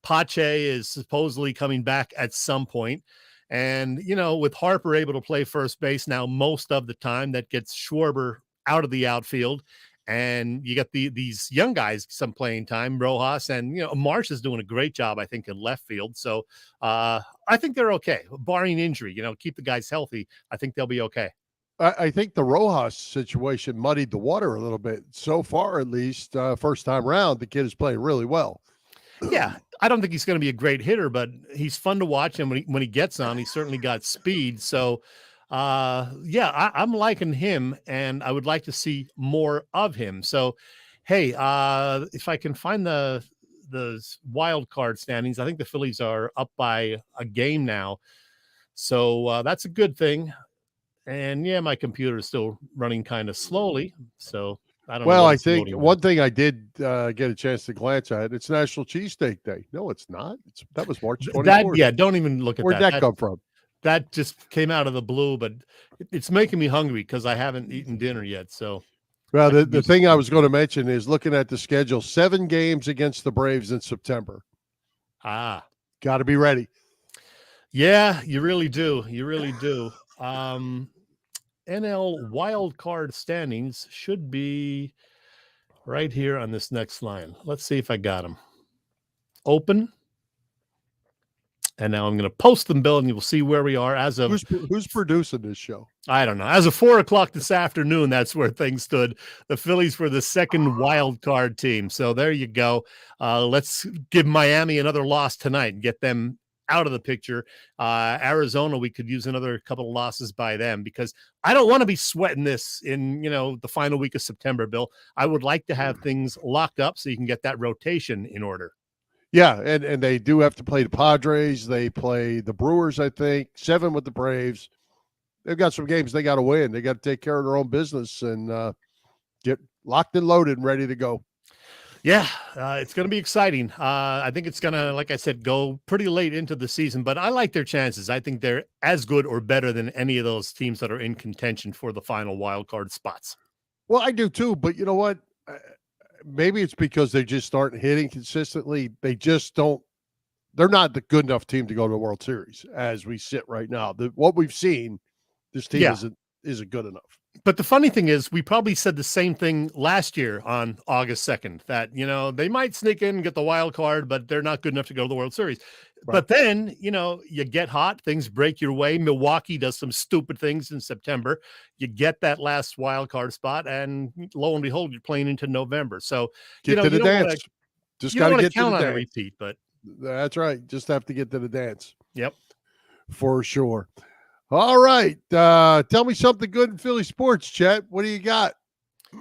Pache is supposedly coming back at some point. And, with Harper able to play first base now most of the time, that gets Schwarber out of the outfield. And you got these young guys some playing time, Rojas, and Marsh is doing a great job, I think, in left field. So I think they're okay, barring injury. Keep the guys healthy. I think they'll be okay. I think the Rojas situation muddied the water a little bit so far, at least. First time round, the kid is playing really well. Yeah, I don't think he's going to be a great hitter, but he's fun to watch, and when he gets on, he's certainly got speed. So. I'm liking him, and I would like to see more of him. So, hey, if I can find the wild card standings, I think the Phillies are up by a game now. So that's a good thing. And yeah, my computer is still running kind of slowly. So I don't know. Well, what I it's think loading now. one thing I did get a chance to glance at, it's National Cheesesteak Day. No, it's not. That was March 24th. Yeah, don't even look at Where'd that come from? That just came out of the blue, but it's making me hungry because I haven't eaten dinner yet. So, well, the thing I was going to mention is looking at the schedule, 7 games against the Braves in September. Got to be ready. Yeah, you really do. You really do. NL wild card standings should be right here on this next line. Let's see if I got them. Open. And now I'm going to post them, Bill, and you will see where we are as of... Who's producing this show? I don't know. As of 4 o'clock this afternoon, that's where things stood. The Phillies were the second wild card team. So there you go. Let's give Miami another loss tonight and get them out of the picture. Arizona, we could use another couple of losses by them because I don't want to be sweating this in, the final week of September, Bill. I would like to have things locked up so you can get that rotation in order. Yeah, and they do have to play the Padres. They play the Brewers, I think, 7 with the Braves. They've got some games they got to win. They got to take care of their own business and get locked and loaded and ready to go. Yeah, it's going to be exciting. I think it's going to, like I said, go pretty late into the season, but I like their chances. I think they're as good or better than any of those teams that are in contention for the final wild card spots. Well, I do too, but you know what? Maybe it's because they just aren't hitting consistently. They just don't. They're not the good enough team to go to the World Series as we sit right now. What we've seen, this team isn't good enough. But the funny thing is, we probably said the same thing last year on August 2nd, that, they might sneak in and get the wild card, but they're not good enough to go to the World Series. Right. But then, you get hot, things break your way. Milwaukee does some stupid things in September. You get that last wild card spot, and lo and behold, you're playing into November. So, get to the dance. Just got to get to the dance. On a repeat, but that's right. Just have to get to the dance. Yep. For sure. All right. Tell me something good in Philly sports, Chet. What do you got?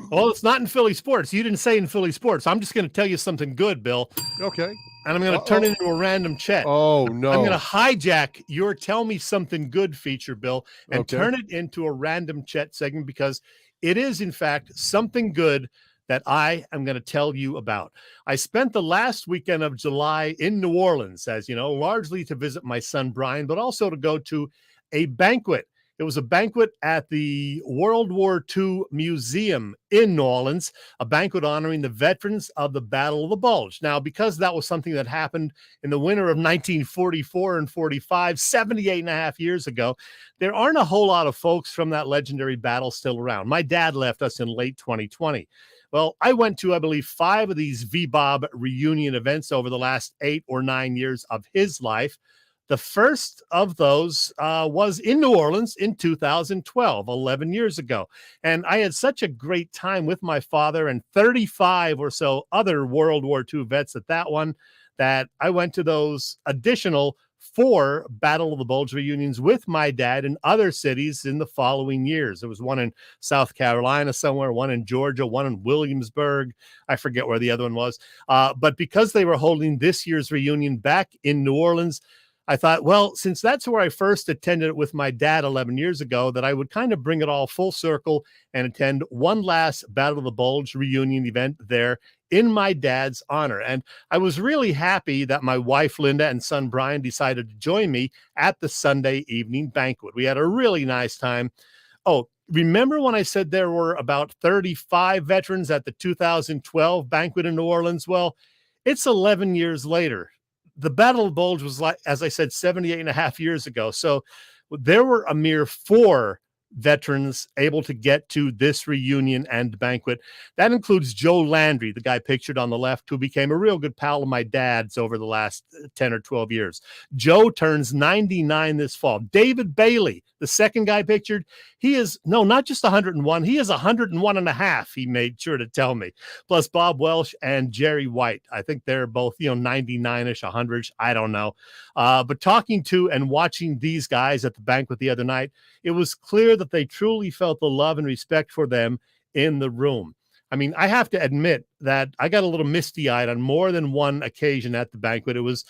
Well, it's not in Philly sports. You didn't say in Philly sports. I'm just going to tell you something good, Bill. Okay. And I'm going to turn it into a random Chet. Oh, no. I'm going to hijack your Tell Me Something Good feature, Bill, and turn it into a random Chet segment because it is, in fact, something good that I am going to tell you about. I spent the last weekend of July in New Orleans, as you know, largely to visit my son, Brian, but also to go to a banquet. It was a banquet at the World War II Museum in New Orleans, a banquet honoring the veterans of the Battle of the Bulge. Now, because that was something that happened in the winter of 1944 and 45, 78 and a half years ago, there aren't a whole lot of folks from that legendary battle still around. My dad left us in late 2020. Well, I went to, I believe, 5 of these VBOB reunion events over the last 8 or 9 years of his life. The first of those was in New Orleans in 2012, 11 years ago. And I had such a great time with my father and 35 or so other World War II vets at that one that I went to those additional 4 Battle of the Bulge reunions with my dad in other cities in the following years. There was one in South Carolina somewhere, one in Georgia, one in Williamsburg. I forget where the other one was. But because they were holding this year's reunion back in New Orleans, I thought, well, since that's where I first attended it with my dad 11 years ago, that I would kind of bring it all full circle and attend one last Battle of the Bulge reunion event there in my dad's honor. And I was really happy that my wife, Linda, and son, Brian, decided to join me at the Sunday evening banquet. We had a really nice time. Oh, remember when I said there were about 35 veterans at the 2012 banquet in New Orleans? Well, it's 11 years later. The Battle of the Bulge was, like, as I said, 78 and a half years ago. So there were a mere 4 veterans able to get to this reunion and banquet. That includes Joe Landry, the guy pictured on the left, who became a real good pal of my dad's over the last 10 or 12 years. Joe turns 99 this fall. David Bailey, the second guy pictured, he is, no, not just 101, he is 101 and a half, he made sure to tell me. Plus Bob Welsh and Jerry White. I think they're both, 99-ish, 100-ish, I don't know. But talking to and watching these guys at the banquet the other night, it was clear that they truly felt the love and respect for them in the room. I mean, I have to admit that I got a little misty-eyed on more than one occasion at the banquet. It was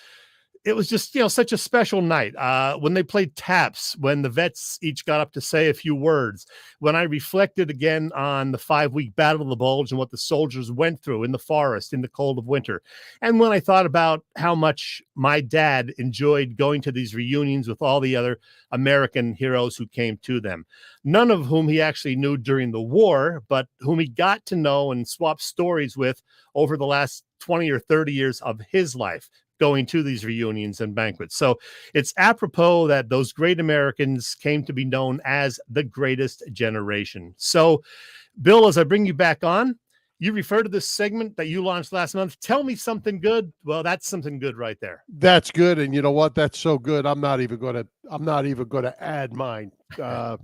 it was just, such a special night. When they played taps, when the vets each got up to say a few words, when I reflected again on the 5-week Battle of the Bulge and what the soldiers went through in the forest in the cold of winter, and when I thought about how much my dad enjoyed going to these reunions with all the other American heroes who came to them, none of whom he actually knew during the war, but whom he got to know and swap stories with over the last 20 or 30 years of his life, going to these reunions and banquets. So it's apropos that those great Americans came to be known as the greatest generation. So, Bill, as I bring you back on, you refer to this segment that you launched last month. Tell me something good. Well, that's something good right there. That's good. And you know what? That's so good. I'm not even going to add mine. That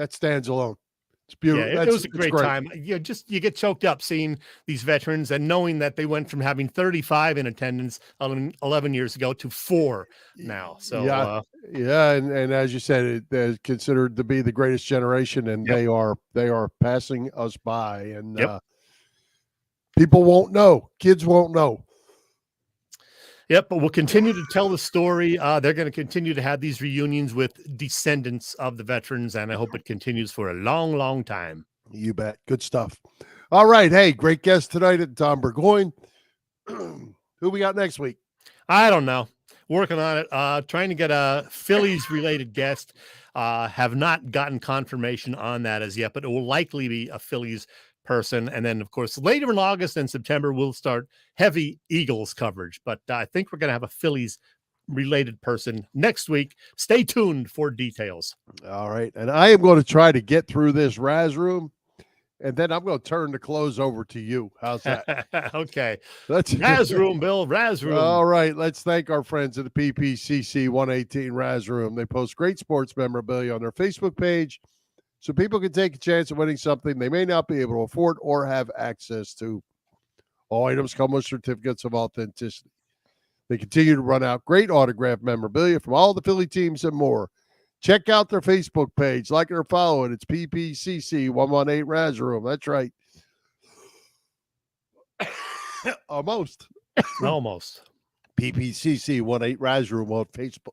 stands alone. It's beautiful. Yeah, it was a great time. You get choked up seeing these veterans and knowing that they went from having 35 in attendance 11 years ago to 4 now. So and as you said, they're considered to be the greatest generation, and they are passing us by, and people won't know, kids won't know. Yep, but we'll continue to tell the story. They're going to continue to have these reunions with descendants of the veterans, and I hope it continues for a long, long time. You bet. Good stuff. All right. Hey, great guest tonight at Tom Burgoyne. Who we got next week? I don't know. Working on it. Trying to get a Phillies-related guest. Have not gotten confirmation on that as yet, but it will likely be a Phillies person. And then, of course, later in August and September, we'll start heavy Eagles coverage. But I think we're going to have a Phillies related person next week. Stay tuned for details. All right. And I am going to try to get through this Raz room, and then I'm going to turn the close over to you. How's that? Okay. Let's Raz room, Bill. Raz room. All right. Let's thank our friends at the PPCC 118 Raz room. They post great sports memorabilia on their Facebook page, so people can take a chance of winning something they may not be able to afford or have access to. All items come with certificates of authenticity. They continue to run out great autographed memorabilia from all the Philly teams and more. Check out their Facebook page. Like it or follow it. It's PPCC 118 Raz Room. That's right. Almost. PPCC 18 Raz Room on Facebook.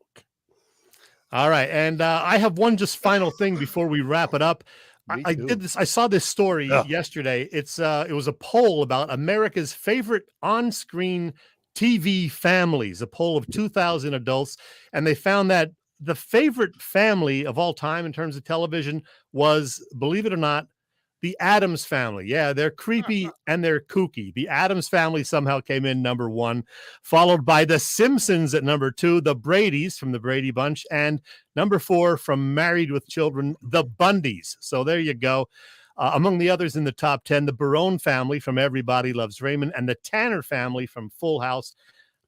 All right, and I have one just final thing before we wrap it up. I did this. I saw this story yesterday. It was a poll about America's favorite on-screen TV families, a poll of 2,000 adults, and they found that the favorite family of all time in terms of television was, believe it or not, the Addams Family. Yeah, they're creepy and they're kooky. The Addams Family somehow came in number 1, followed by the Simpsons at number 2, the Bradys from the Brady Bunch, and number 4 from Married with Children, the Bundys. So there you go. Among the others in the top 10, the Burgoyne family from Everybody Loves Raymond, and the Tanner family from Full House.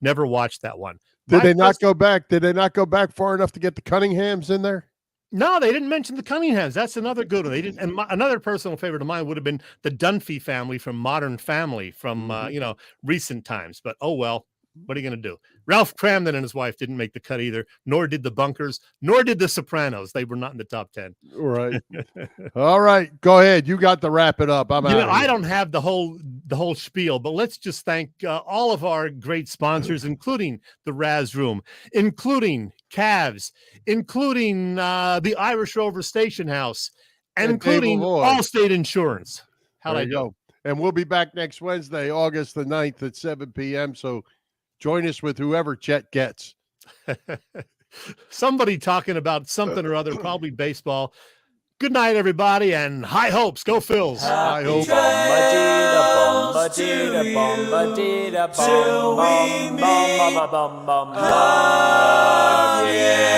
Never watched that one. Did they not go back? Did they not go back far enough to get the Cunninghams in there? No, they didn't mention the Cunninghams. That's another good one. They didn't. And another personal favorite of mine would have been the Dunphy family from Modern Family from recent times. But oh well, what are you going to do? Ralph Cramden and his wife didn't make the cut either. Nor did the Bunkers. Nor did the Sopranos. They were not in the top 10. Right. All right, go ahead. You got to wrap it up. I don't have the whole spiel, but let's just thank all of our great sponsors, including the Raz Room, including Cavs, including the Irish Rover Station House, and including Allstate Insurance. How'd I do? And we'll be back next Wednesday, August the 9th at 7 p.m. So join us with whoever Chet gets. Somebody talking about something or other, probably baseball. Good night, everybody, and high hopes. Go Phils. High hopes. Love, yeah.